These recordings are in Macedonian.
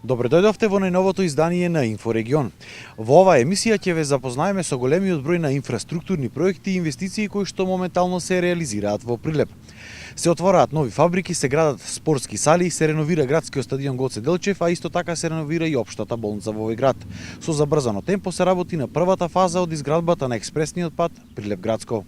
Добре дојдовте во најновото издание на Инфорегион. Во оваа емисија ќе ве запознаеме со големиот број на инфраструктурни проекти и инвестиции кои што моментално се реализираат во Прилеп. Се отвораат нови фабрики, се градат спортски сали, се реновира градскиот стадион Гоце Делчев, а исто така се реновира и општата болница во овој град. Со забрзано темпо се работи на првата фаза од изградбата на експресниот пат Прилеп градско.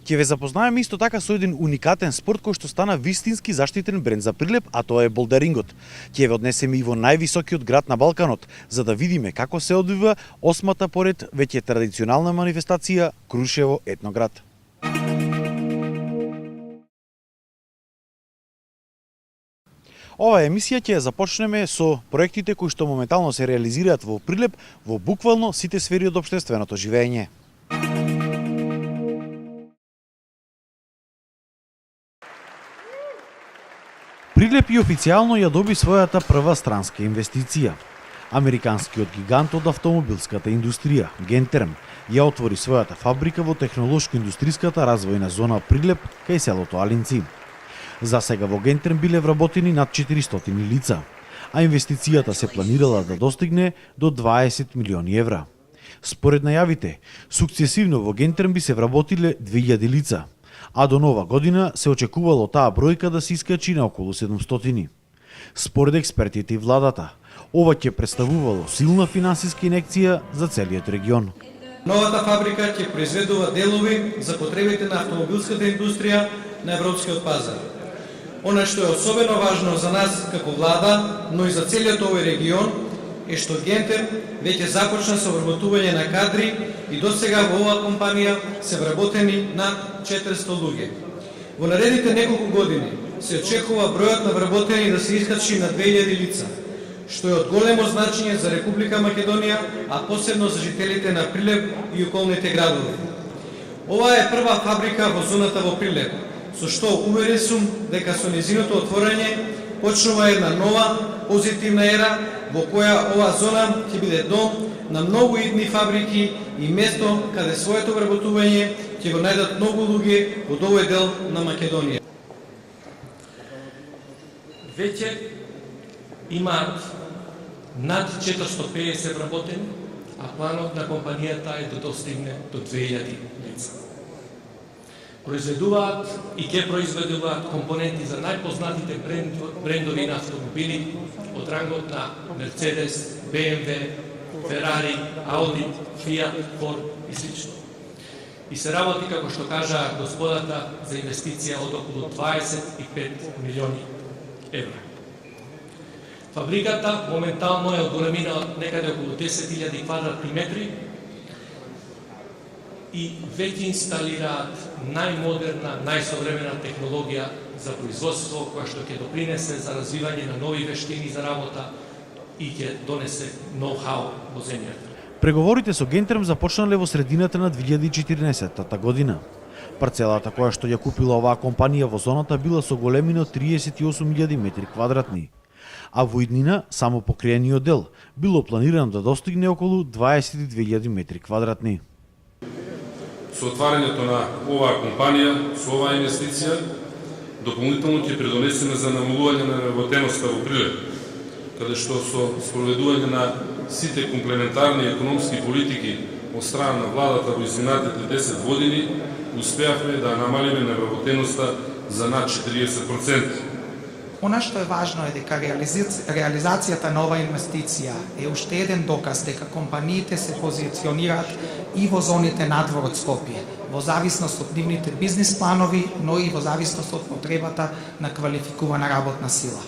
Ќе ве запознаеме исто така со еден уникатен спорт кој што стана вистински заштитен бренд за Прилеп, а тоа е болдарингот. Ќе ве однесеме и во највисокиот град на Балканот, за да видиме како се одвива осмата поред веќе традиционална манифестација Крушево етноград. Оваа емисија ќе ја започнеме со проектите кои што моментално се реализираат во Прилеп во буквално сите сфери од општественото живење. Прилеп и официјално ја доби својата прва странска инвестиција. Американскиот гигант од автомобилската индустрија, Гентерм, ја отвори својата фабрика во технолошко-индустриската развојна зона Прилеп кај селото Алинци. За сега во Гентерм биле вработени над 400 лица, а инвестицијата се планирала да достигне до 20 милиони евра. Според најавите, сукцесивно во Гентерм би се вработиле 2000 лица, а до нова година се очекувало таа бројка да се искачи на околу 700. Според експертите и владата, ова ќе представувало силна финансиска инекција за целиот регион. Новата фабрика ќе произведува делови за потребите на автомобилската индустрија на европскиот пазар. Она што е особено важно за нас како влада, но и за целиот овој регион, е што Гентер веќе започна со вработување на кадри и досега во оваа компанија се вработени над 400 луѓе. Во наредните неколку години се очекува бројот на вработени да се искачи на 2000 лица, што е од големо значење за Република Македонија, а посебно за жителите на Прилеп и околните градови. Ова е прва фабрика во зоната во Прилеп, со што уверен сум дека со нејзиното отворање почнува една нова позитивна ера во која оваа зона ќе биде дом на многу идни фабрики и место каде своето вработување ќе го најдат многу луѓе од овој дел на Македонија. Веќе имаат над 450 вработени, а планот на компанијата е да достигне до 2000 лица. Произведуваат и ќе произведуваат компоненти за најпознатите брендови на автомобили од рангот на Мерцедес, BMW, Ферари, Ауди, Фиат, Форд и слично. И се работи, како што кажа господата, за инвестиција од околу 25 милиони евра. Фабриката моментално е од големина некаде околу 10.000 квадратни метри и веќе инсталираат најмодерна, најсовремена технологија за производство, која што ќе допринесе за развивање на нови вештини за работа и ќе донесе ноу-хау во земјата. Преговорите со Гентерм започнале во средината на 2014 година. Парцелата која што ја купила оваа компанија во зоната била со големина од 38.000 метри квадратни, а во иднина само покриениот дел било планирано да достигне околу 22.000 метри квадратни. Со отварањето на оваа компанија, со оваа инвестиција, дополнително ќе придонесеме за намалување на неработеноста во Прилеп, каде што со спроведување на сите комплементарни економски политики од страна на владата во изминатите 10 години, успеавме да намалиме неработеноста за над 40%. Она што е важно е дека реализацијата на оваа инвестиција е уште еден доказ дека компаниите се позиционираат и во зоните надвор од Скопје, во зависност од нивните бизнис планови, но и во зависност од потребата на квалификувана работна сила.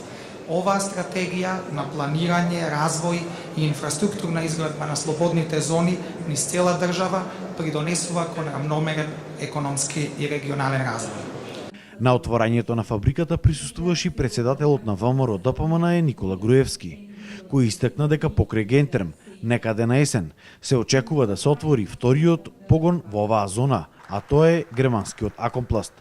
Оваа стратегија на планирање, развој и инфраструктурна изградба на слободните зони низ цела држава придонесува кон рамномерен економски и регионален развој. На отворањето на фабриката присуствуваше и председателот на ВМРО ДПМН Никола Груевски, кој истакна дека покрај Гентерм, некаде на есен, се очекува да се отвори вториот погон во оваа зона, а тоа е германскиот Акомпласт.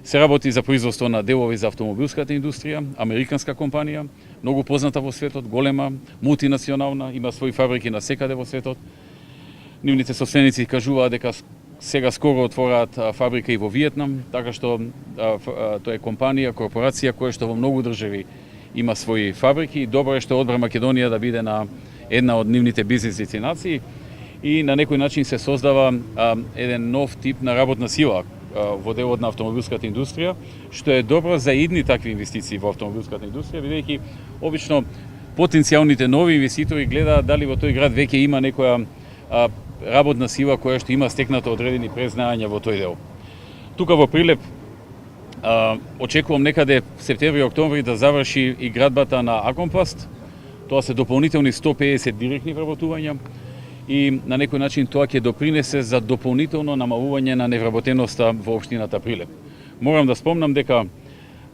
Се работи за производство на делови за автомобилската индустрија, американска компанија, многу позната во светот, голема, мултинационална, има своји фабрики на секаде во светот. Нивните собственици кажуваат дека сега скоро отвораат фабрика и во Виетнам, така што тоа е компанија, корпорација која што во многу држави има своји фабрики. Добро е што одбра Македонија да биде на една од нивните бизнес дестинации и на некој начин се создава еден нов тип на работна сила во делот на автомобилската индустрија, што е добро за идни такви инвестиции во автомобилската индустрија, бидејќи обично потенцијалните нови инвеститори гледаат дали во тој град веќе има некоја работна сила која што има стекнато одредени презнаења во тој дел. Тука во Прилеп очекувам некаде септември-октомври да заврши и градбата на Акомпласт. Тоа се дополнителни 150 директни вработувања и на некој начин тоа ќе допринесе за дополнително намалување на невработеноста во општината Прилеп. Морам да спомнам дека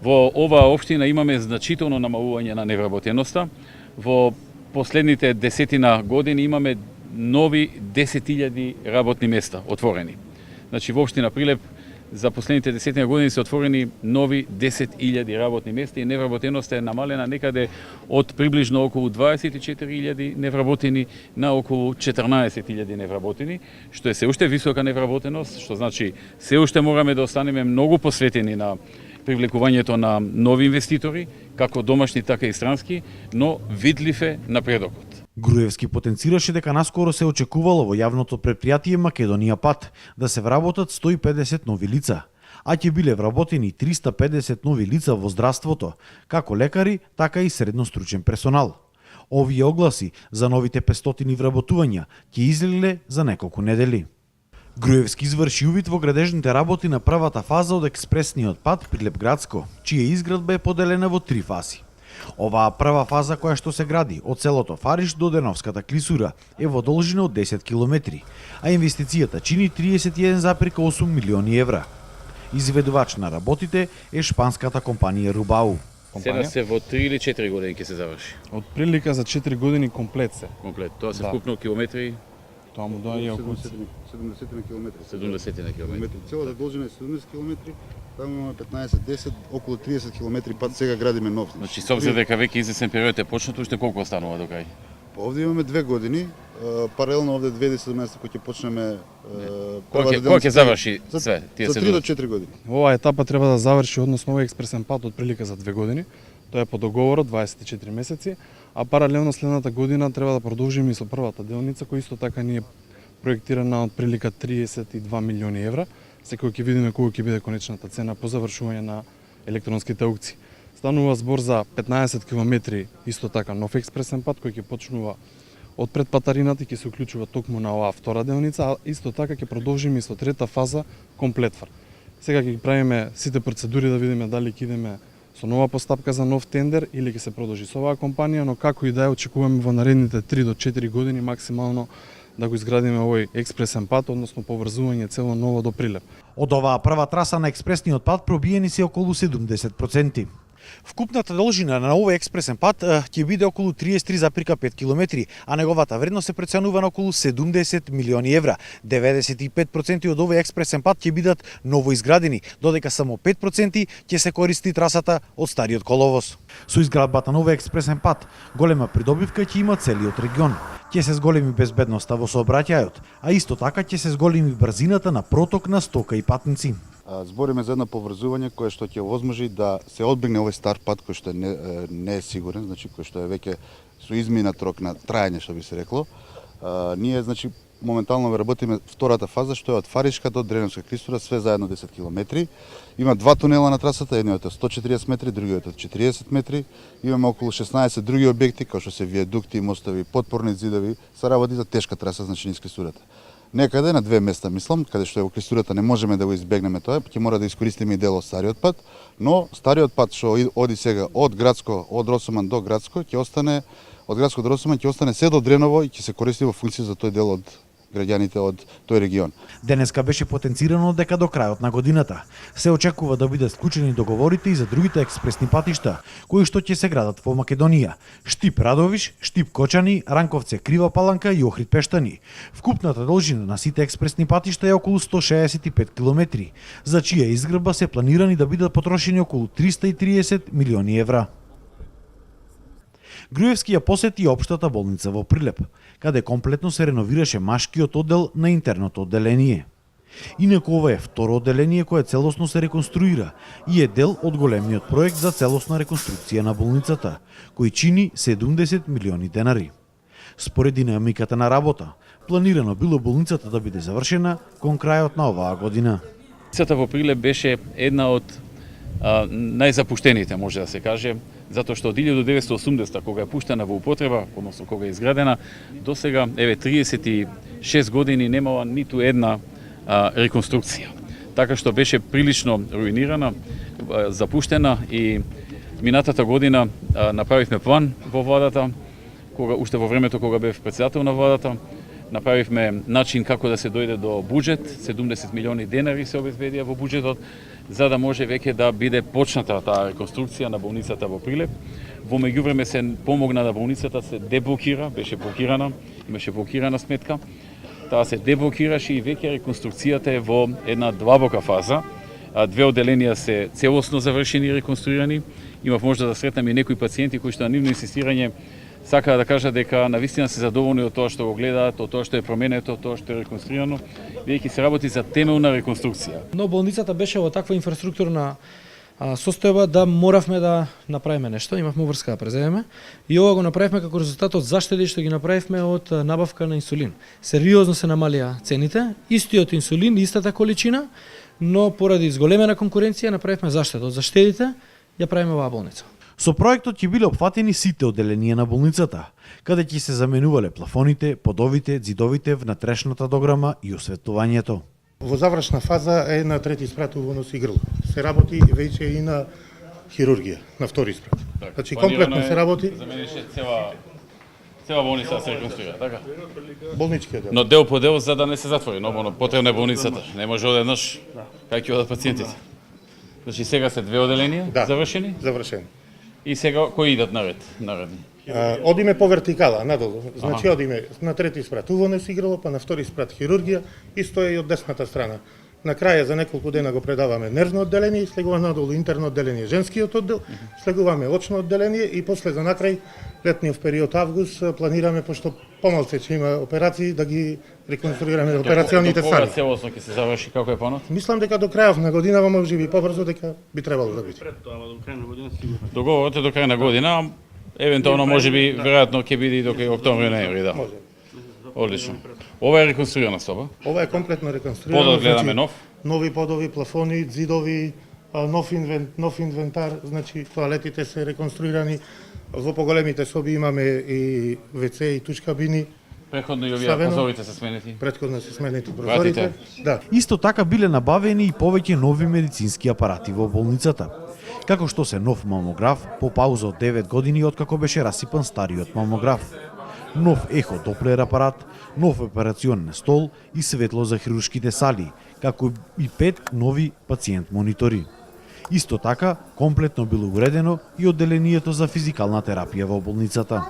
во оваа општина имаме значително намалување на невработеноста. Во последните 10 години имаме нови 10.000 работни места отворени. Значи во општина Прилеп за последните 10 години се отворени нови 10.000 работни места и невработеноста е намалена некаде од приближно околу 24.000 невработени на околу 14.000 невработени, што е се уште висока невработеност, што значи се уште мораме да останеме многу посветени на привлекувањето на нови инвеститори, како домашни, така и странски, но видлив е напредокот. Груевски потенцираше дека наскоро се очекувало во јавното предпријатие Македонија Пат да се вработат 150 нови лица, а ќе биле вработени 350 нови лица во здравството, како лекари, така и средностручен персонал. Овие огласи за новите 500 вработувања ќе излегле за неколку недели. Груевски изврши увид во градежните работи на првата фаза од експресниот пат Прилеп Градско, чија изградба е поделена во 3 фази. Оваа прва фаза која што се гради од селото Фариш до Деновската клисура е во должина од 10 километри, а инвестицијата чини 31,8 милиони евра. Изведувач на работите е шпанската компанија Рубау. Сега се во 3 или 4 години ќе се заврши. Од прилика за 4 години комплет се. Комплет. Тоа се Да. вкупно километри Тоа му доаѓа околу 70 на километри. 70 на километри. Целата должина е 70 километри, таму имаме 15-10, околу 30 километри пат сега градиме нов. Значи, со обзир дека веќе известен период е почнато, уште колку останува до крај? Овде имаме 2 години, паралелно овде 2017 кој ќе почнеме Кога ќе заврши све тие за се 3 до 4 години. Оваа етапа треба да заврши односно овој експресен пат од прилика за 2 години. Тоа е по договор од 24 месеци, а паралелно следната година треба да продолжиме и со првата делница, која исто така ни е проектирана од прилика 32 милиони евра. Секој ќе видиме колку ќе биде конечната цена по завршување на електронските аукции. Станува збор за 15 километри исто така нов експресен пат кој ќе почнува од пред Патарината и ќе се уклучува токму на оваа втора делница, а исто така ќе продолжиме и со трета фаза комплетвар. Сега ќе ги правиме сите процедури да видиме дали ќе идеме со нова постапка за нов тендер или ќе се продолжи со оваа компанија, но како и да е очекуваме во наредните 3 до 4 години максимално да го изградиме овој експресен пат, односно поврзување цело ново до Прилеп. Од оваа прва траса на експресниот пат пробиени се околу 70%. Вкупната должина на овој експресен пат ќе биде околу 33,5 километри, а неговата вредност се преценува на околу 70 милиони евра. 95% од овој експресен пат ќе бидат ново изградени, додека само 5% ќе се користи трасата од стариот коловоз. Со изградбата на овој експресен пат, голема придобивка ќе има целиот регион. Ќе се зголеми безбедноста во сообраќајот, а исто така ќе се зголеми брзината на проток на стока и патници. Збориме за едно поврзување кое што ќе овозможи да се одбегне овој стар пат кој што не е сигурен, значи кој што е веќе со изминат рок на трајање, што би се рекло. Ние значи моментално работиме втората фаза што е од Фаришка до Дреновска клисура, све заедно 10 километри. Има два тунела на трасата, едниот е 140 метри, другиот е 40 метри. Имаме околу 16 други објекти, како што се виадукти, мостови, подпорни зидови, се работи за тешка траса, значи низ клисурата. Некаде на 2 места, мислам, каде што е во клисурата не можеме да го избегнеме тоа, ќе мора да искористиме и дел од стариот пат, но стариот пат што оди сега од Градско, од Росоман до Градско, ќе остане од Градско до Росоман ќе остане се до Дреново и ќе се користи во функција за тој дел од граѓаните од тој регион. Денеска беше потенцирано дека до крајот на годината се очекува да бидат склучени договорите и за другите експресни патишта кои што ќе се градат во Македонија: Штип Радовиш, Штип Кочани, Ранковце Крива Паланка и Охрид Пештани. Вкупната должина на сите експресни патишта е околу 165 километри, за чија изградба се планирани да бидат потрошени околу 330 милиони евра. Груевски ја посети општата болница во Прилеп, каде комплетно се реновираше машкиот оддел на интерното одделение. Инаку ова е второ одделение кое целосно се реконструира и е дел од големиот проект за целосна реконструкција на болницата, кој чини 70 милиони денари. Според динамиката на работа, планирано било болницата да биде завршена кон крајот на оваа година. Болницата во Прилеп беше една од најзапуштените, може да се каже, затоа што од 1980 кога е пуштена во употреба, односно кога е изградена, до сега, 36 години немала ниту една реконструкција. Така што беше прилично руинирана, запуштена и минатата година направивме план во владата, уште во времето кога бев председател на владата, направивме начин како да се дојде до буџет, 70 милиони денари се обезбедија во буџетот, за да може веќе да биде почната таа реконструкција на болницата во Прилеп. Во меѓувреме се помогна да болницата се деблокира, беше блокирана, имаше блокирана сметка. Таа се деблокираше и веќе реконструкцијата е во една длабока фаза. Две одделенија се целосно завршени и реконструирани. Имав можда да сретнам и некои пациенти кои што на нивно инсистирање сакаа да кажат дека навистина се задоволни од тоа што го гледаат, од тоа што е променето, од тоа што е реконструирано, бидејќи се работи за темелна реконструкција. Но болницата беше во таква инфраструктурна состојба да моравме да направиме нешто, имавме врска да преземеме и ова го направивме како резултат од заштеди што ги направивме од набавка на инсулин. Сериозно се намалија цените, истиот инсулин, истата количина, но поради зголемена конкуренција направивме заштеда. Од заштедите ја правиме оваа болница. Со проектот ќе биле опфатени сите одделенија на болницата, каде ќе се заменувале плафоните, подовите, ѕидовите, внатрешната дограма и осветлувањето. Во завршна фаза е на трети спрат увонос и грло. Се работи веќе и на хирургија, на втори спрат. Значи комплетно се работи. Заменише цела болница да се реконструира, така? Болничкиот дел. Но дел по дел за да не се затвори, но потребна е болницата. Не може одеднаш кај ќе одат пациентите. Значи сега се две одделенија завршени? Завршени. И сега кои идат наредни? Одиме по вертикала, надолу. Значи одиме на трети спрат увонос и грло, па на втори спрат хирургија, исто е и од десната страна. На краја за неколку дена го предаваме нервно одделение, слегува надолу интерно одделение женскиот оддел, слегуваме очно одделение и после за накрај летниот период август планираме, пошто помалце ќе има операции, да ги реконструираме операционите сали. Кога целосно ќе се заврши, како е планот? Мислам дека до крајот на годинава може би побрзо дека би требало да биде. Договорот е до крај на година, евентуално може би веројатно ќе биде и до крај октомври-ноември, да. Може. Одлично. Ова е реконструирана соба. Ова е комплетно реконструирано. Подот гледаме нов. Нови подови, плафони, ѕидови, нов инвентар, значи тоалетите се реконструирани. Во поголемите соби имаме и WC и туч кабини. Преходно и овие прозорите се сменети. Предходно се сменети прозорите. Да. Исто така биле набавени и повеќе нови медицински апарати во болницата. Како што се нов мамограф, по пауза од 9 години откако беше расипан стариот мамограф. Нов ехо-доплер апарат, нов операционен стол и светло за хируршките сали, како и 5 нови пациент монитори. Исто така, комплетно било уредено и одделението за физикална терапија во болницата.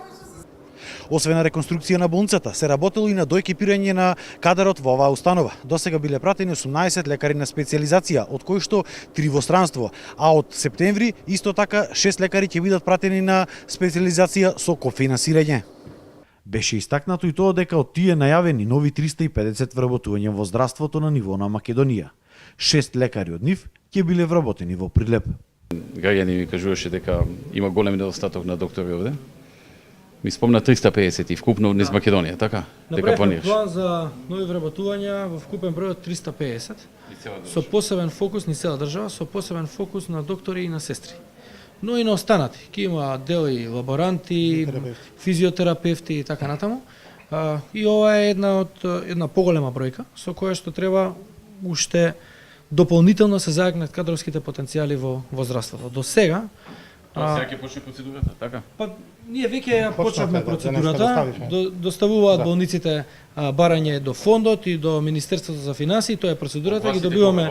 Освен на реконструкција на болницата, се работело и на доекипирање на кадарот во оваа установа. Досега биле пратени 18 лекари на специјализација, од кои што 3 во странство, а од септември исто така 6 лекари ќе бидат пратени на специјализација со кофинансирање. Беше истакнато и тоа дека од тие најавени нови 350 вработувања во здравството на ниво на Македонија. 6 лекари од нив ќе биле вработени во Прилеп. Граѓани ми кажуваше дека има голем недостаток на доктори овде. Ми спомна 350 и вкупно низ Македонија, така? Дека планираш. План за нови вработувања во вкупен број од 350, со посебен фокус ни цела држава, со посебен фокус на доктори и на сестри. Но и на останати, ки има дел и лаборанти, физиотерапевти и така натаму. И ова е една поголема бројка со која што треба уште дополнително се зајакнат кадровските потенцијали во здравството. До сега Сега ќе почне процедурата, така? Па ние веќе ја почнавме процедурата, доставуваат болниците барање до фондот и до Министерството за финансии, тоа е процедурата, ги добиваме.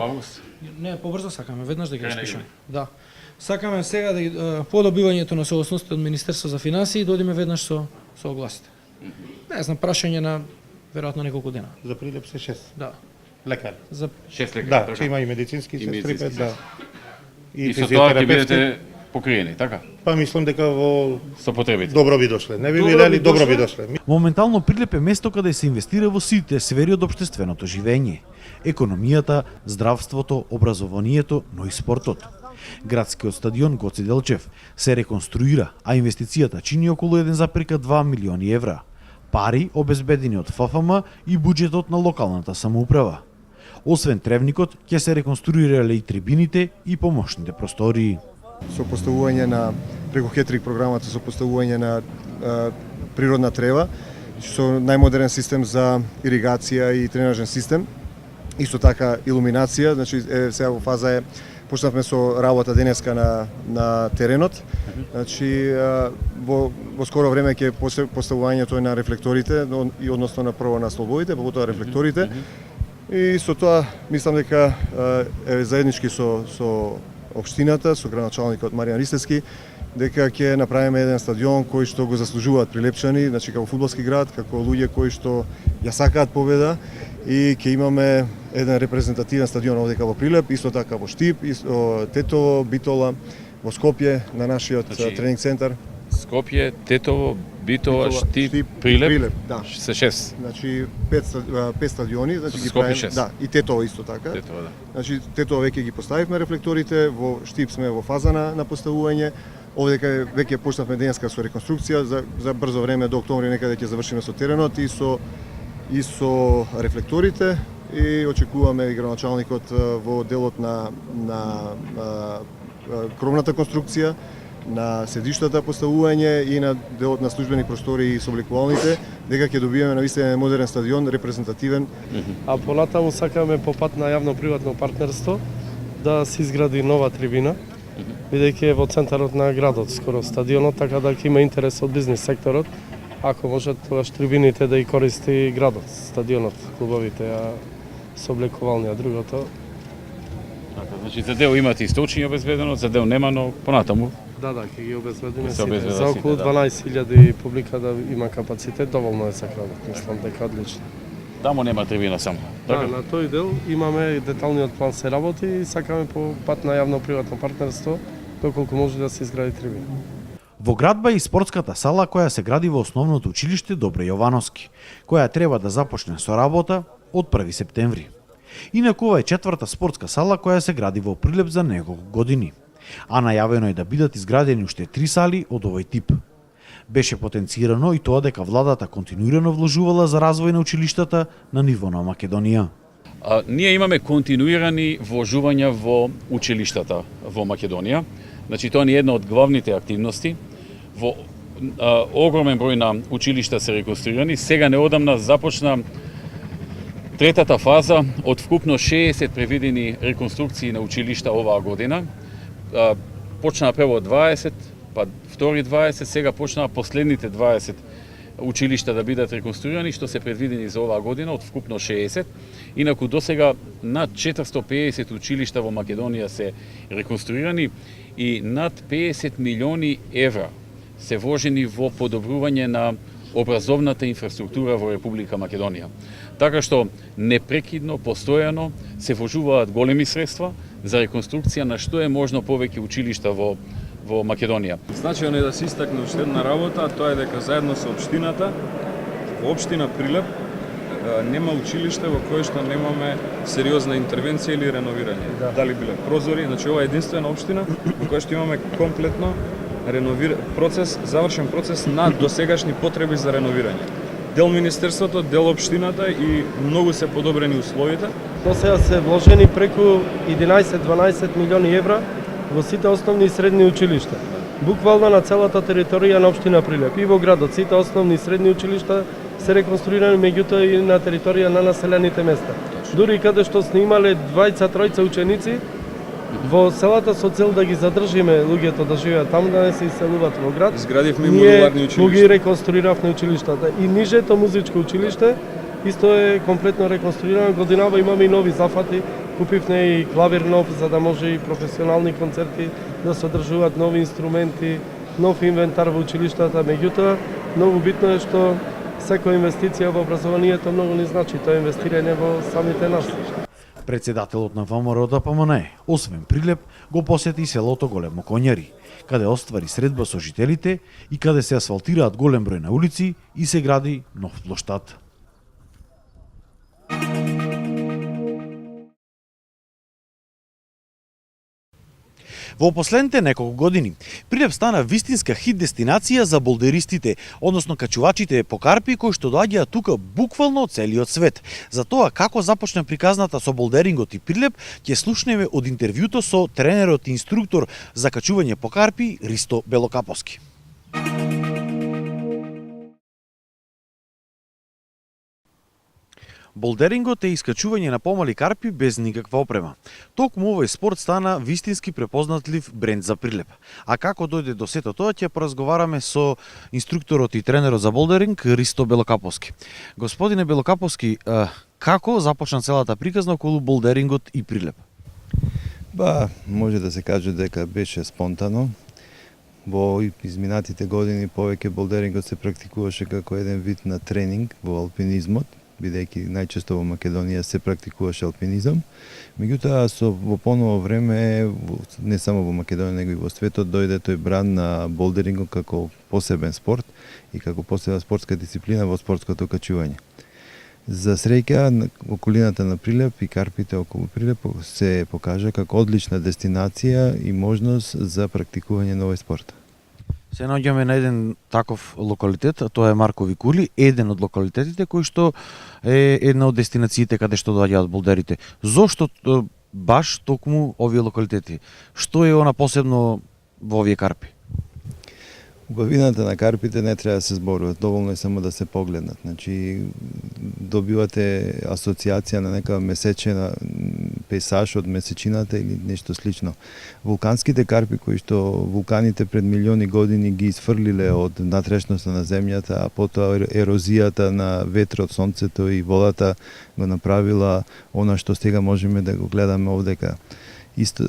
Не, побрзо сакаме, веднаш да ги распишеме. Да. Сакаме сега да по добивањето на согласноста од Министерството за финансии додиме веднаш со огласите. Не знам, прашање на веројатно неколку дена. За Прилеп се 6. Да. Лекари. За 6 лекари. Да, ќе има и медицински сестри, да. И со тоа ќе бидете покриени, така? Па мислам дека во со потребите. Добро би дошле. Не би билели добро би дошле. Моментално Прилеп е место каде се инвестира во сите сфери од општественото живење. економијата, здравството, образованието, но и спортот. Градскиот стадион Гоце Делчев се реконструира, а инвестицијата чини околу 1,2 милиони евра. Пари обезбедени од ФФМ и буџетот на локалната самоуправа. Освен тревникот, ќе се реконструирале и трибините и помошните простории. Со поставување на преку хетрик програмата со поставување на природна трева, со најмодерен систем за иригација и тренажен систем. Исто така илуминација, значи сега во фаза е почнавме со работа денеска на теренот. Значи во скоро време ќе поставувањето на рефлекторите и односно на прво на столбовите, потоа рефлекторите. И со тоа мислам дека е заеднички со општината, со градоначалникот Маријан Ристевски, дека ќе направиме еден стадион кој што го заслужуваат Прилепчани, значи како фудбалски град, како луѓе кои што ја сакаат победа и ќе имаме еден репрезентативен стадион овде во Прилеп, исто така во Штип, Тетово, Битола, во Скопје на нашиот тренинг центар. Скопје, Тетово, Битола, Штип, Прилеп, да. се 6. Значи 5 стадиони, значи ги Скопје правиме, да, и Тетово исто така. Тетово, да. Значи Тетово веќе ги поставивме рефлекторите, во Штип сме во фаза на поставување. Овде веќе почнавме денеска со реконструкција, за брзо време до октомври некаде ќе завршиме со теренот и со рефлекторите и очекуваме и градоначалникот во делот на кровната конструкција, на седиштата поставување и на делот на службени простори и собликувалните, дека ќе добиеме навистина модерен стадион, репрезентативен. А понатаму сакаме по пат на јавно-приватно партнерство да се изгради нова трибина, бидејќи е во центарот на градот, скоро стадионот, така да ќе има интерес од бизнис секторот, ако можат тогаш трибините да и користи градот, стадионот, клубовите, а собликувални, а другото. Така, значи за дел имате источни обезбедено, за дел нема, но понатаму. Да, ќе ги обезбедиме се сите. За околу да. 12.000 публика да има капацитет, доволно е за градот, мислам дека одлично. Таму нема трибина само. Да, на тој дел имаме деталниот план се работи и сакаме по пат на јавно-приватно партнерство, доколку може да се изгради трибина. Во градба и спортската сала која се гради во основното училиште Добре Јовановски, која треба да започне со работа од 1 септември. Инаку ова е четврта спортска сала која се гради во Прилеп за неколку години, а најавено е да бидат изградени уште 3 сали од овој тип. Беше потенцирано и тоа дека владата континуирано вложувала за развој на училиштата на ниво на Македонија. Ние имаме континуирани вложувања во училиштата во Македонија. Значи тоа е една од главните активности. Во огромен број на училишта се реконструирани. Сега неодамна започна третата фаза од вкупно 60 предвидени реконструкции на училишта оваа година. Почнаа прво 20, па втори 20, сега почнаа последните 20 училишта да бидат реконструирани, што се предвидени за оваа година од вкупно 60. Инаку досега над 450 училишта во Македонија се реконструирани и над 50 милиони евра се вложени во подобрување на образовната инфраструктура во Република Македонија. Така што непрекидно, постојано се вложуваат големи средства за реконструкција на што е можно повеќе училишта во Македонија. Значајно е да се истакне уште една работа, а тоа е дека заедно со општината, во општина Прилеп нема училиште во кое што немаме сериозна интервенција или реновирање. Дали биле прозори, значи ова е единствена општина во која што имаме комплетно завршен процес на досегашни потреби за реновирање. Дел Министерството, дел општината и многу се подобрени условите. До сега се вложени преку 11-12 милиони евра во сите основни и средни училишта. Буквално на целата територија на општина Прилеп и во градот сите основни и средни училишта се реконструирани, меѓутоа и на територија на населените места. Дури каде што снимале 20-тројца ученици во селата со цел да ги задржиме луѓето да живеат таму, да не се иселуваат во град. Изградивме и модуларни училишта. Ние ги реконструиравме училиштата. И нижето музичко училиште исто е комплетно реконструирано. Годинава имаме и нови зафати. Купивме и клавир нов, за да може и професионални концерти да се одржуваат, нови инструменти, нов инвентар во училиштата. Меѓутоа, многу битно е што секоја инвестиција во образованието многу не значи, тоа е инвестирање во самите нас. Председателот на ВМРО ДПМН, освен Прилеп, го посети селото Големо Коњари, каде оствари средба со жителите и каде се асфалтираат голем број на улици и се гради нов плоштад. Во последните неколку години, Прилеп стана вистинска хит дестинација за болдеристите, односно качувачите по карпи кои што доаѓаат тука буквално од целиот свет. За тоа како започна приказната со болдерингот и Прилеп, ќе слушнеме од интервјуто со тренерот и инструктор за качување по карпи Ристо Белокаповски. Болдерингот е искачување на помали карпи без никаква опрема. Токму овој спорт стана вистински препознатлив бренд за Прилеп. А како дојде до сето тоа, ќе поразговараме со инструкторот и тренерот за болдеринг Ристо Белокаповски. Господине Белокаповски, како започна целата приказна околу болдерингот и Прилеп? Може да се каже дека беше спонтано. Во изминатите години повеќе болдерингот се практикуваше како еден вид на тренинг во алпинизмот, бидејќи најчесто во Македонија се практикуваше алпинизам. Меѓутоа, во поново време, не само во Македонија, него и во светот, дојде тој бран на болдерингот како посебен спорт и како посебна спортска дисциплина во спортското качување. За среќа, околината на Прилеп и карпите околу Прилеп се покажа како одлична дестинација и можност за практикување на овој спорт. Се наоѓаме на еден таков локалитет, а тоа е Маркови кули, еден од локалитетите кој што е една од дестинациите каде што доаѓаат болдерите. Зошто баш токму овие локалитети? Што е она посебно во овие карпи? Убавината на карпите не треба да се зборува, доволно е само да се погледнат. Значи, добивате асоциација на некава месечена пейсаж од месечината или нешто слично. Вулканските карпи кои што вулканите пред милиони години ги изфрлиле од натрешноста на земјата, а потоа ерозијата на ветрот, сонцето и водата го направила она што сега можеме да го гледаме овдека. Исто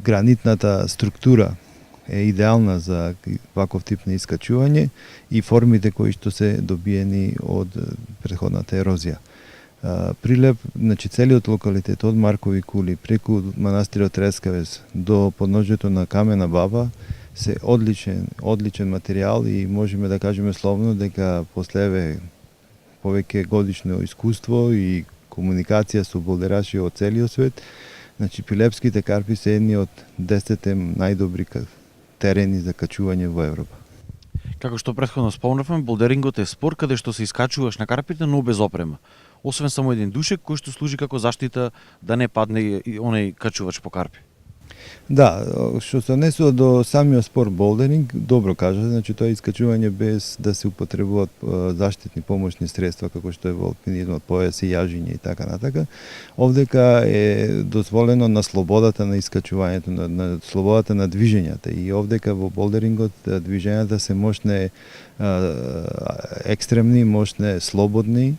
гранитната структура е идеална за ваков тип на искачување и формите кои што се добиени од претходната ерозија. Прилеп, значи целиот локалитет од Маркови кули преку манастирот Трескавец до подножјето на Камена баба се одличен материјал и можеме да кажеме словно дека после повеќе годишно искуство и комуникација со болдераши од целиот свет, значи прилепските карпи се едни од 10 најдобри терени за качување во Европа. Како што претходно спомнавме, болдерингот е спорт каде што се искачуваш на карпите, но без опрема. Освен само еден душек кој што служи како заштита да не падне оној качувач по карпи. Да, што се однесува до самиот спорт болдеринг, добро кажа, значи тоа е искачување без да се употребуваат заштитни помошни средства како што е во алпинизмот, појаси, јажиње и така натака. Овдека е дозволено на слободата на искачувањето, на слободата на движењата и овдека во болдерингот движењата се можне екстремни, можне слободни,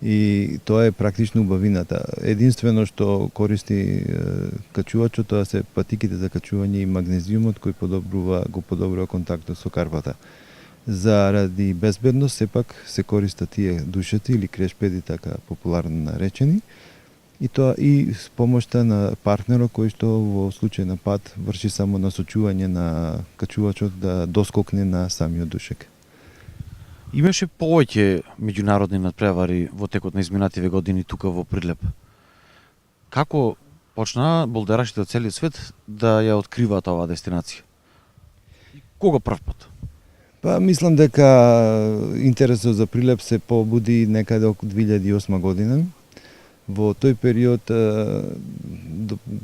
и тоа е практично убавината. Единствено што користи качувачот, тоа се патиките за качување и магнезиумот кој го подобрува контактот со карпата. Заради безбедност сепак се користат тие душети или крешпеди, така популарно наречени, и тоа и с помошта на партнерот кој што во случај на пат врши само насочување на качувачот да доскокне на самиот душек. Имаше повеќе меѓународни надпревари во текот на изминативе години тука во Прилеп. Како почна болдерашите од целиот свет да ја откриваат оваа дестинација? Кога прв пат? Мислам дека интересот за Прилеп се побуди некаде околу 2008 година. Во тој период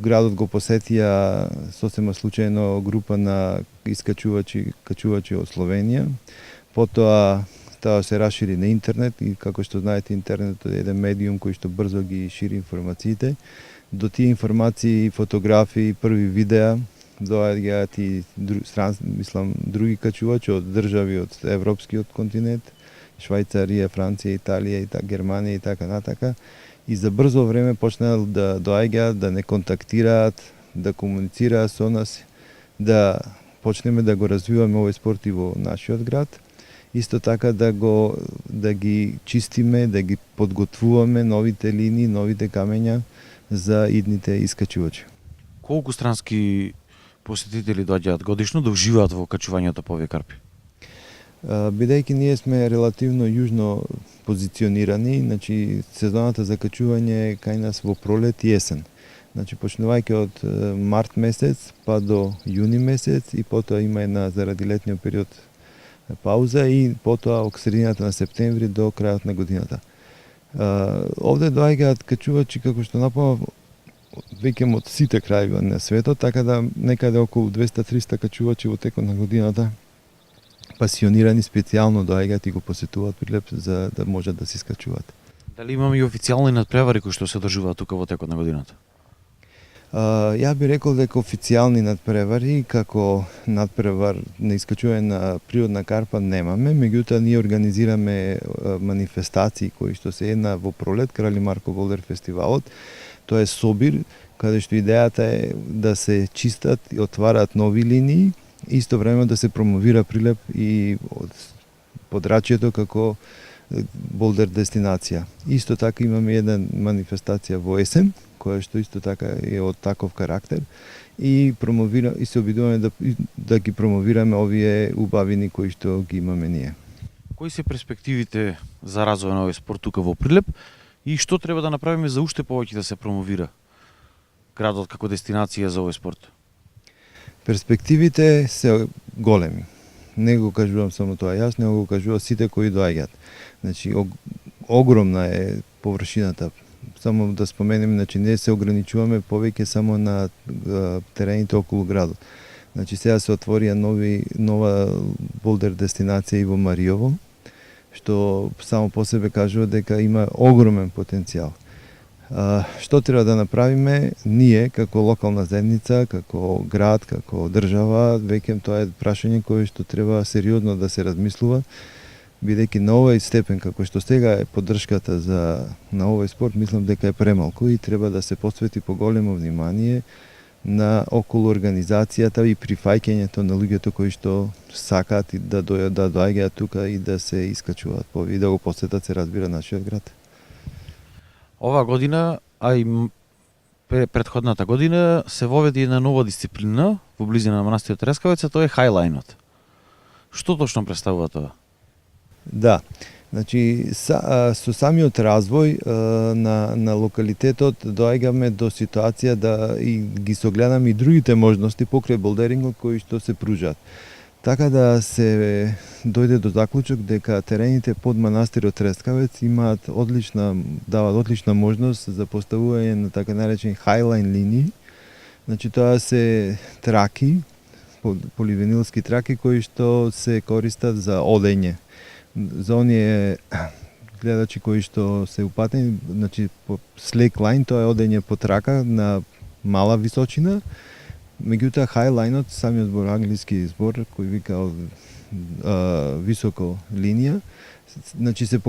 градот го посетија сосема случајно група на качувачи од Словенија. Потоа тоа се расшири на интернет и како што знаете интернетот е еден медиум кој што брзо ги шири информациите. До тие информации, фотографии, први видеа доаѓаат и други качувачи од држави од европскиот континент, Швајцарија, Франција, Италија, Германија и така натака. И за брзо време почнаа да доаѓаат, да не контактираат, да комуницираат со нас, да почнеме да го развиваме овој спорт и во нашиот град. Исто така да ги чистиме, да ги подготвуваме новите линии, новите камења за идните искачувачи. Колку странски посетители доаѓаат годишно да уживаат во качувањето по овие карпи? Бидејќи ние сме релативно јужно позиционирани, значи сезоната за качување е кај нас во пролет и есен. Значи почнувајќи од март месец па до јуни месец и потоа има една заради летниот период пауза и потоа од средината на септември до крајот на годината. Овде доаѓаат качувачи како што напомнав веќе од сите крајеви на светот, така да некаде околу 200-300 качувачи во текот на годината пасионирани специјално доаѓаат и го посетуваат Прилеп за да можат да се искачуваат. Дали имаме и официјални надпревари кои што се одржуваат тука во текот на годината? Ја би рекол дека официјални надпревари како надпревар на искачување на природна карпа немаме, меѓутоа ние организираме манифестации кои што се една во пролет Крали Марко Болдер фестивалот. Тоа е собир каде што идејата е да се чистат и отвараат нови линии, исто време да се промовира Прилеп и од подрачјето како болдер дестинација. Исто така имаме една манифестација во есен, која што исто така е од таков карактер и се обидуваме да ги промовираме овие убавини кои што ги имаме ние. Кои се перспективите за развој на овој спорт тука во Прилеп и што треба да направиме за уште повеќе да се промовира градот како дестинација за овој спорт? Перспективите се големи. Не го кажувам само тоа јас, него го кажува сите кои доаѓаат. Значи огромна е површината. Само да споменем, значи не се ограничуваме повеќе само на терените околу градот. Значи сега се отворија нова болдер дестинација и во Мариово, што само по себе кажува дека има огромен потенцијал. Што треба да направиме ние како локална заедница, како град, како држава, веќе тоа е прашање кое што треба сериозно да се размислува, бидејќи на овој степен како што сега е поддршката на овој спорт, мислам дека е премалку и треба да се посвети поголемо внимание на околу организацијата и прифаќањето на луѓето кои што сакаат да доаѓаат тука и да се искачуваат и да го посетат, се разбира, нашиот град. Ова година, а и претходната година, се воведи една нова дисциплина во близина на манастирот Трескавец, тоа е хайлайнот. Што точно представува тоа? Да, значи со самиот развој на локалитетот доаѓаме до ситуација да и ги согледаме и другите можности покрај болдерингот кои што се пружат. Така да се дојде до заклучок дека терените под манастирот Трескавец даваат одлична можност за поставување на така наречени хайлайн линии. Значи тоа се траки, поливинилски траки кои што се користат за одење. За оние гледачи кои што се упатени, значи слейклайн, тоа е одење по трака на мала височина. Меѓутоа, хайлайнот, самиот збор, англиски збор, кој вика високо линија, значи се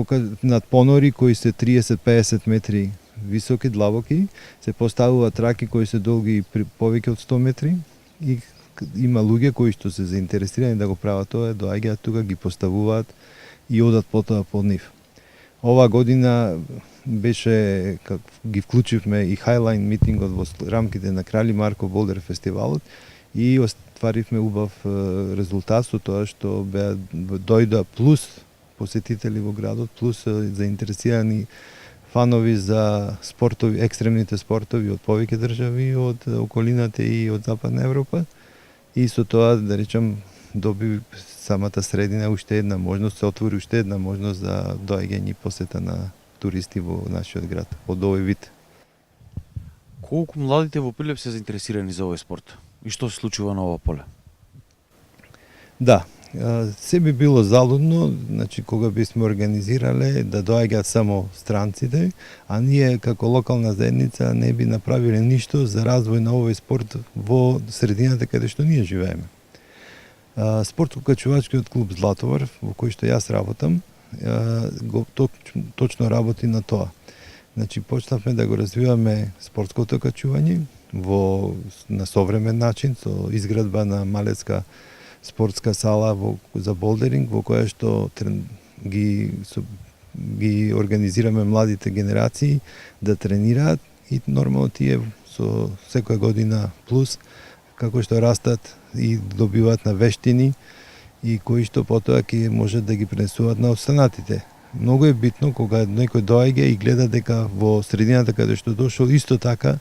над понори кои се 30-50 метри високи, длабоки, се поставуваат траки кои се долги повеќе од 100 метри и има луѓе кои што се заинтересирани да го прават тоа, доаѓаат тука, ги поставуваат и одат потоа под нив. Ова година беше, ги вклучивме и хайлайн митингот во рамките на Крали Марко Болдер фестивалот и остваривме убав резултат со тоа што дојда плюс посетители во градот, плюс заинтересирани фанови за спортови, екстремните спортови од повеќе држави, од околината и од Западна Европа. И со тоа, да речем, доби самата средина уште една можност, се отвори уште една можност за доаѓање и посета на туристи во нашиот град од овој вид. Колку младите во Прилеп се заинтересирани за овој спорт? И што се случува на ова поле? Да, се би било залудно, значи кога бисме организирале да доаѓаат само странците, а ние како локална заедница не би направиле ништо за развој на овој спорт во средината каде што ние живееме. Спортско-качувачкиот клуб Златовар, во кој што јас работам, точно работи на тоа. Значи, почнавме да го развиваме спортското качување на современ начин, со изградба на малецка спортска сала за болдеринг, во која што ги организираме младите генерации да тренираат и нормално тие со секоја година плюс, како што растат и добиваат на вештини и кои што потоа ќе можат да ги пренесуваат на останатите. Многу е битно кога некој доаѓа и гледа дека во средината каде што дошол исто така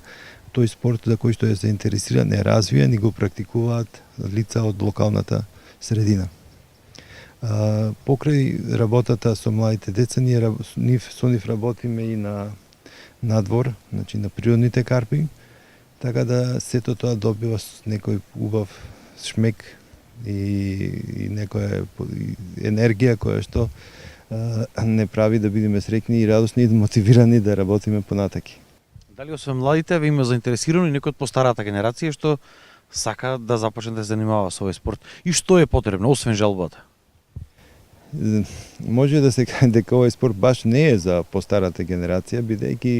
тој спорт за кој што е заинтересиран, е развиен и го практикуваат лица од локалната средина. Покрај работата со младите деца, со нив работиме и на надвор, значи на природните карпи, така да сето тоа добива некој убав шмек и некоја енергија која што не прави да бидеме среќни и радосни и мотивирани да работиме понатаки. Дали освен младите ве има заинтересирано и некој од постарата генерација што сака да започне да се занимава со овој спорт? И што е потребно освен жалбата? Може да се каже дека овој спорт баш не е за постарата генерација, бидејќи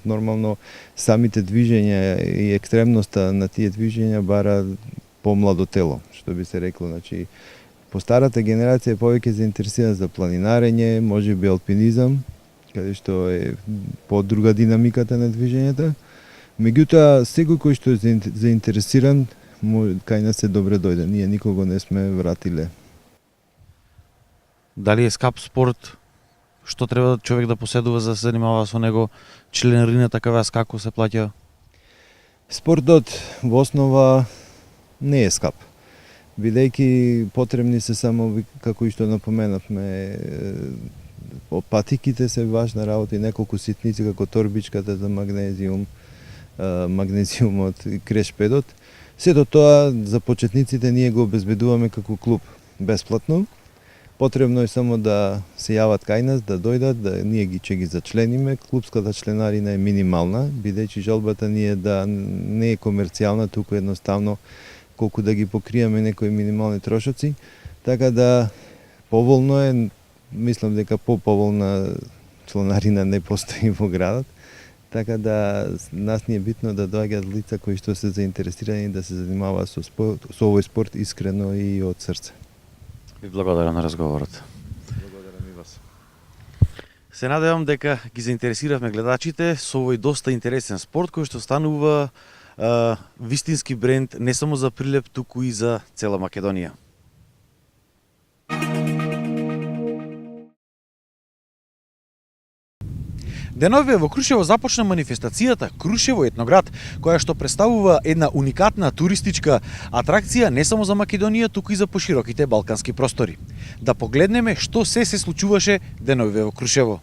нормално самите движења и екстремноста на тие движења бара помладо тело, што би се рекло. Значи, постарата генерација е повеќе заинтересирана за планинарење, можеби алпинизам, каде што е подруга динамиката на движењата. Меѓутоа, секој кој што е заинтересиран, кај нас е добре дојде. Ние никого не сме вратиле. Дали е скап спорт? Што треба човек да поседува за да се занимава со него? Членарината кај вас како се плаќа? Спортот во основа не е скап, бидејќи потребни се само, како и што напоменавме, патиките се важна работа и неколку ситници како торбичката за магнезиум, магнезиумот и крешпедот. Сето тоа за почетниците ние го обезбедуваме како клуб бесплатно. Потребно е само да се јават кај нас, да дојдат, да ние ќе ги зачлениме. Клубската членарина е минимална, бидејќи жалбата ни е да не е комерцијална, туку едноставно колку да ги покриеме некои минимални трошоци, така да поволно е, мислам дека поволна членарина не постои во градот, така да нас ни е битно да доаѓаат лица кои што се заинтересирани да се занимаваат со овој спорт искрено и од срце. Ви благодарам на разговорот. Благодарам и вас. Се надевам дека ги заинтересиравме гледачите со овој доста интересен спорт кој што станува вистински бренд не само за Прилеп, туку и за цела Македонија. Деновиве во Крушево започна манифестацијата Крушево етноград, која што представува една уникатна туристичка атракција не само за Македонија, туку и за пошироките балкански простори. Да погледнеме што се случуваше деновиве во Крушево.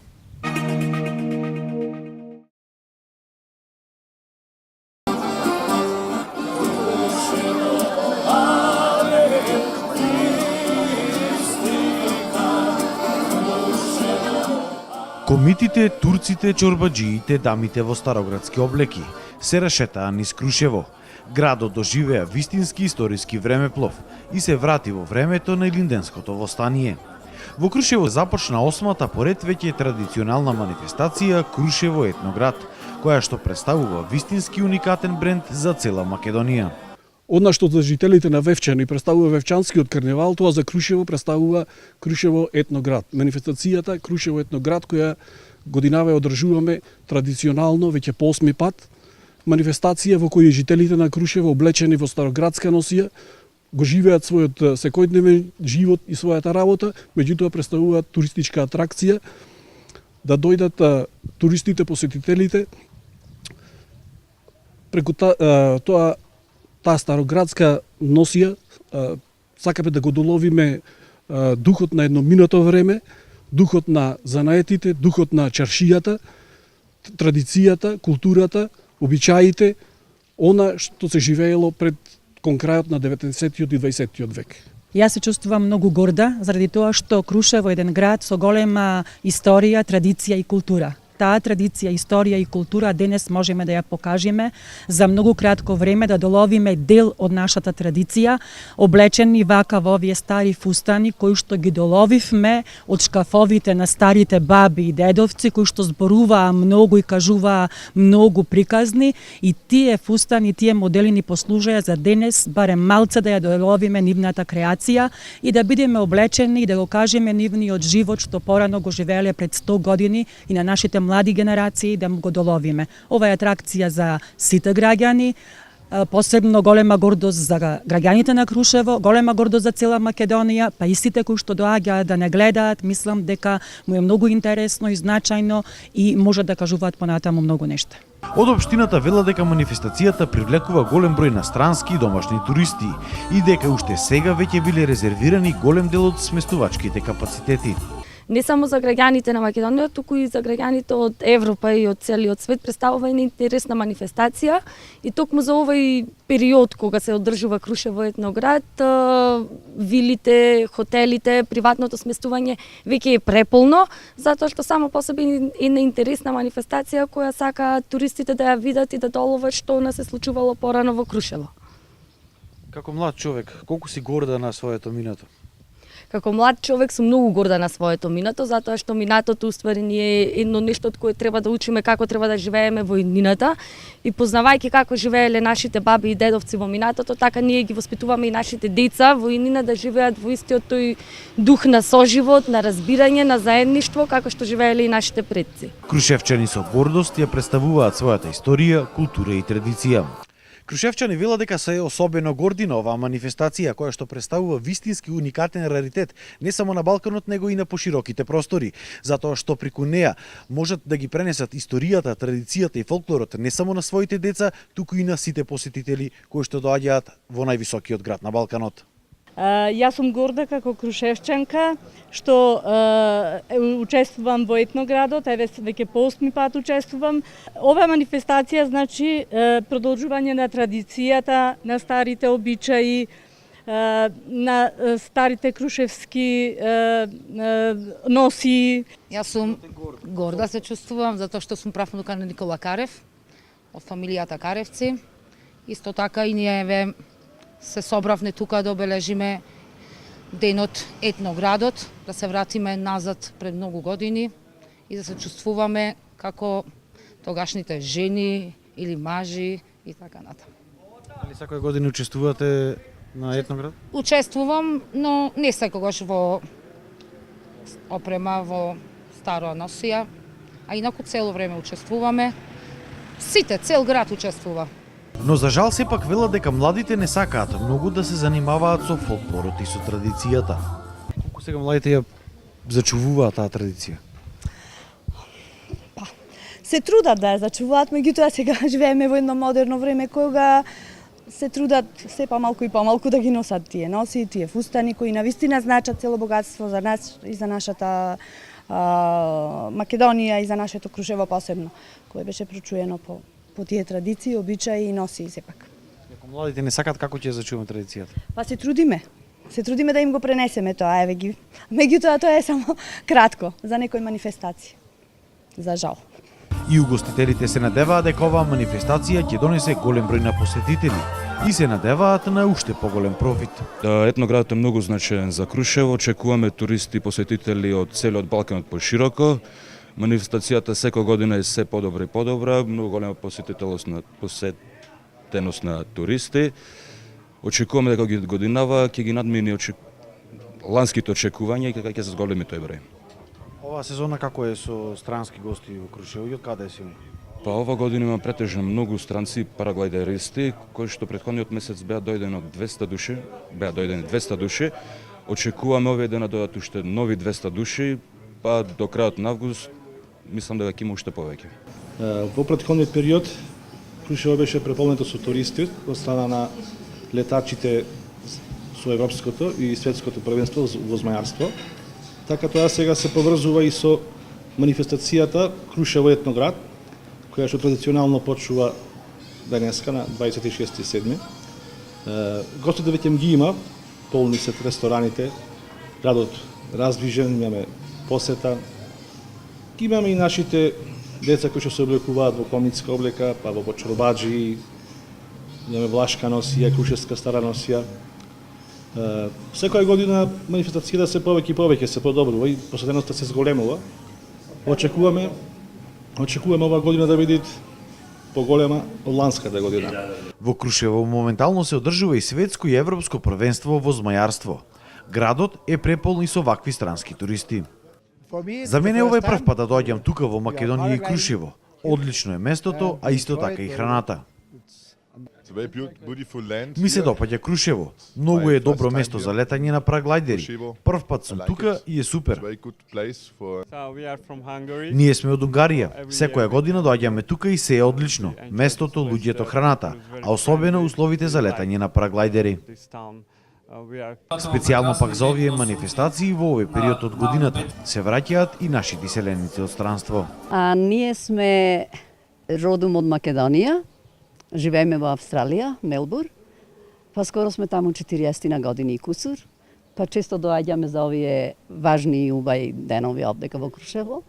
Комитите, турците, чорбаджиите, дамите во староградски облеки се рашетаа низ Крушево. Градот доживеа вистински историски времеплов и се врати во времето на Илинденското востание. Во Крушево започна 8-та поред веќе традиционална манифестација Крушево етноград, која што представува вистински уникатен бренд за цела Македонија. Одна што за жителите на Вевчани представува Вевчанскиот карневал, тоа за Крушево представува Крушево етноград. Манифестацијата Крушево етноград која годинаве одржуваме традиционално веќе по 8 пат. Манифестација во која жителите на Крушево облечени во староградска носија го живеат својот секојдневен живот и својата работа, меѓутоа представуваат туристичка атракција да дојдат туристите, посетителите преку тоа таа староградска носија, сакаме да го доловиме духот на едноминато време, духот на занаетите, духот на чаршијата, традицијата, културата, обичаите, она што се живеело пред кон крајот на 19-тиот и 20-тиот век. Јас се чувствувам многу горда заради тоа што Крушево е еден град со голема историја, традиција и култура. Таа традиција, историја и култура денес можеме да ја покажеме за многу кратко време, да доловиме дел од нашата традиција, облечени вака во овие стари фустани кои што ги доловивме од шкафовите на старите баби и дедовци кои што зборуваа многу и кажуваа многу приказни, и тие фустани, тие модели ни послужеа за денес барем малце да ја доловиме нивната креација и да бидеме облечени и да го кажеме нивниот живот што порано го живееле пред 100 години и на нашите млади генерации да го доловиме. Ова е атракција за сите граѓани, посебно голема гордост за граѓаните на Крушево, голема гордост за цела Македонија, па и сите кои што доаѓаат да не гледаат, мислам дека му е многу интересно и значајно и може да кажуваат понатаму многу нешта. Од општината велат дека манифестацијата привлекува голем број на странски и домашни туристи и дека уште сега веќе биле резервирани голем дел од сместувачките капацитети. Не само за граѓаните на Македонија, туку и за граѓаните од Европа и од целиот свет представува една интересна манифестација и токму за овој период кога се одржува Крушево етноград, вилите, хотелите, приватното сместување веќе е преполно, затоа што само по себе е една интересна манифестација која сака туристите да ја видат и да доловат што не се случувало порано во Крушево. Како млад човек, колку си горда на своето минато? Како млад човек сум многу горда на своето минато, затоа што минатото уствари ни е едно нешто од кое треба да учиме како треба да живееме во иднината и познавајќи како живееле нашите баби и дедовци во минатото, така ние ги воспитуваме и нашите деца во иднина да живеат во истиот тој дух на соживот, на разбирање, на заедништво, како што живееле и нашите предци. Крушевчани со гордост ја представуваат својата историја, култура и традиција. Крушевчани велат дека се особено горди на оваа манифестација која што представува вистински уникатен раритет не само на Балканот, него и на пошироките простори, затоа што преку неа можат да ги пренесат историјата, традицијата и фолклорот не само на своите деца, туку и на сите посетители кои што доаѓаат во највисокиот град на Балканот. Јас сум горда како крушевчанка што учествувам во етноградот, еве веќе по 8 пат учествувам. Оваа манифестација значи продолжување на традицијата, на старите обичаи, на старите крушевски носи. Јас сум горда се чувствувам затоа што сум правнука на Никола Карев од фамилијата Каревци. Исто така и ние се собравме тука да обележиме денот етноградот, да се вратиме назад пред многу години и да се чувствуваме како тогашните жени или мажи и така натаму. Дали секоја година учествувате на етноград? Учествувам, но не секогаш во опрема во староа носија, а инаку цело време учествуваме. Сите, цел град учествува. Но за жал сепак велат дека младите не сакаат многу да се занимаваат со фолклорот и со традицијата. Колку сега младите ја зачувуваат таа традиција? Се трудат да ја зачувуваат, меѓутоа сега живееме во едно модерно време кога се трудат се помалку и помалку да ги носат тие носи, тие фустани кои навистина значат цело богатство за нас и за нашата Македонија и за нашето Крушево посебно, кое беше прочуено по тие традиции, обичаи и носи сепак. Ако младите не сакат, како ќе зачуваме традицијата? Па се трудиме. Се трудиме да им го пренесеме тоа, еве ги. Меѓутоа тоа е само кратко за некои манифестации. За жал. И угостителите се надеваат дека оваа манифестација ќе донесе голем број на посетители и се надеваат на уште поголем профит. Етноградот е многу значаен за Крушево, очекуваме туристи и посетители од целиот Балканот пошироко. Манифестацијата секоја година е се подобра и подобра, многу голема посетеност на туристи. Очекуваме дека годинава ќе ги надмини ланските очекувања и ќе се зголеми тој број. Оваа сезона како е со странски гости во Крушево и од каде се? Па ова година има претежно многу странци параглајдеристи, кои што претходниот месец беа дојдени 200 души. Очекуваме овие дена дојдат уште нови 200 души, па до крајот на август мислам дека ќе има уште повеќе. Во претходниот период Крушево беше преполнето со туристи од страна на летачите со европското и светското првенство во змајарство. Така тоа сега се поврзува и со манифестацијата Крушево етноград, која што традиционално почува денеска на 26.7. Гостите веќе ги има, полни се рестораните, градот раздвижен, имаме посета. Имаме и нашите деца кои што се облекуваат во комитска облека, па во чорбаджи, имаме влашка носија, крушевска стара носија. Секоја година манифестацијата се повеќе и повеќе се подобрува и посетеноста се зголемува. Очекуваме оваа година да биде поголема од ланската година. Во Крушево моментално се одржува и светско и европско првенство во змајарство. Градот е преполн и со вакви странски туристи. За мене ова е прв пат да доаѓам тука во Македонија и Крушево. Одлично е местото, а исто така и храната. Ми се допаѓа Крушево. Многу е добро место за летање на параглайдери. Прв пат сум тука и е супер. Ние сме од Унгарија. Секоја година доаѓаме тука и се е одлично. Местото, луѓето, храната, а особено условите за летање на параглайдери. Специјално пак за овие манифестации во овој период од годината се враќаат и нашите селеници од странство. Ние сме родом од Македонија. Живееме во Австралија, Мелбур. Па скоро сме таму 40 на години и кусур. Па често доаѓаме за овие важни и убави денови овдека во Крушево.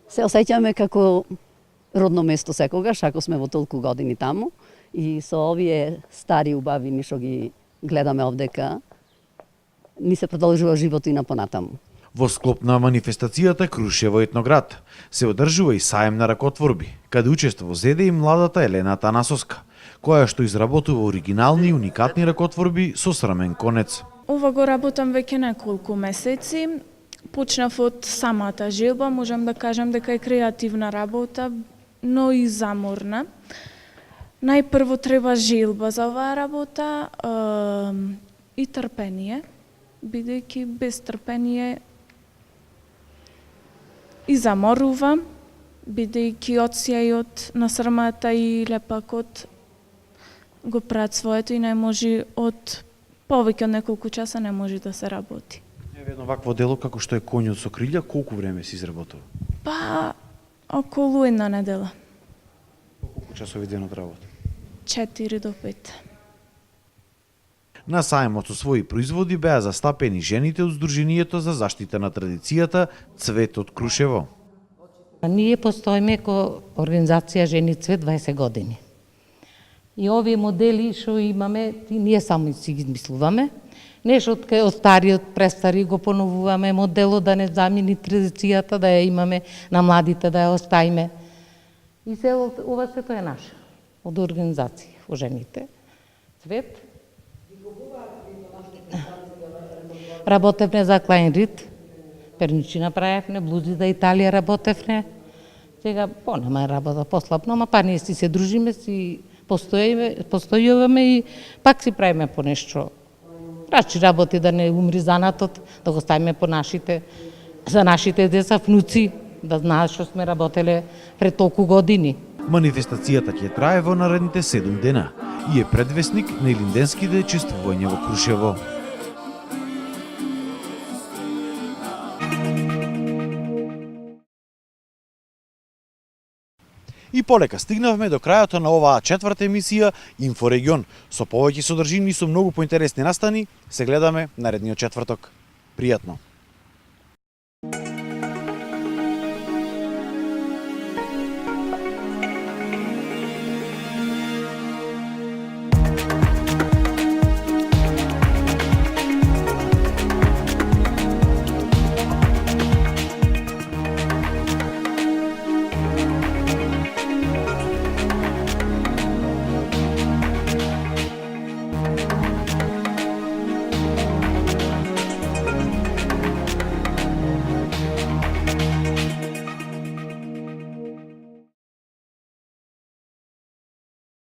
Се осеќаме како родно место секогаш, ако сме во толку години таму. И со овие стари убави ни што ги гледаме овдека, ни се продолжува живот и на понатаму. Во склоп на манифестацијата Крушево етноград се одржува и саем на ракотворби, каде учество зеде и младата Елена Танасоска, која што изработува оригинални и уникатни ракотворби со срамен конец. Ова го работам веќе неколку месеци. Почнав од самата жилба, можам да кажам дека е креативна работа, но и заморна. Најпрво треба жилба за оваа работа и трпение, бидејќи без трпение и заморува, бидејќи одсјајот на срмата и лепакот го прават своето и не може од повеќе од неколку часа не може да се работи. Едно вакво дело како што е конјот со крилја, колку време се изработува? Па, околу една недела. Колку часови ден од работа? 4 до 5. На саемот со своји производи беа застапени жените од Сдруженијето за заштита на традицијата Цвет од Крушево. Ние постоиме ко организација Жени Цвет 20 години. И овие модели што имаме, ние само си ги измислуваме. Нешто од стариот, престари го поновуваме моделот да не замени традицијата, да ја имаме на младите, да ја оставиме. И се ова сето е наше, од организација во Жените Цвет. Работевме за Клайн Рид, перничи направевме, блузи за Италија работевме. Сега понема работа, послабно, ама па ние си се дружиме, си постојуваме и пак си правиме по нешто. Рачи работи да не умри занатот, да го ставиме по нашите, за нашите деца, внуци, да знаат што сме работеле пред толку години. Манифестацијата ќе трае во наредните 7 дена и е предвесник на илинденските чествувања во Крушево. И полека стигнавме до крајот на оваа четврта емисија Инфорегион. Со повеќе содржини и со многу поинтересни настани се гледаме наредниот четврток. Пријатно!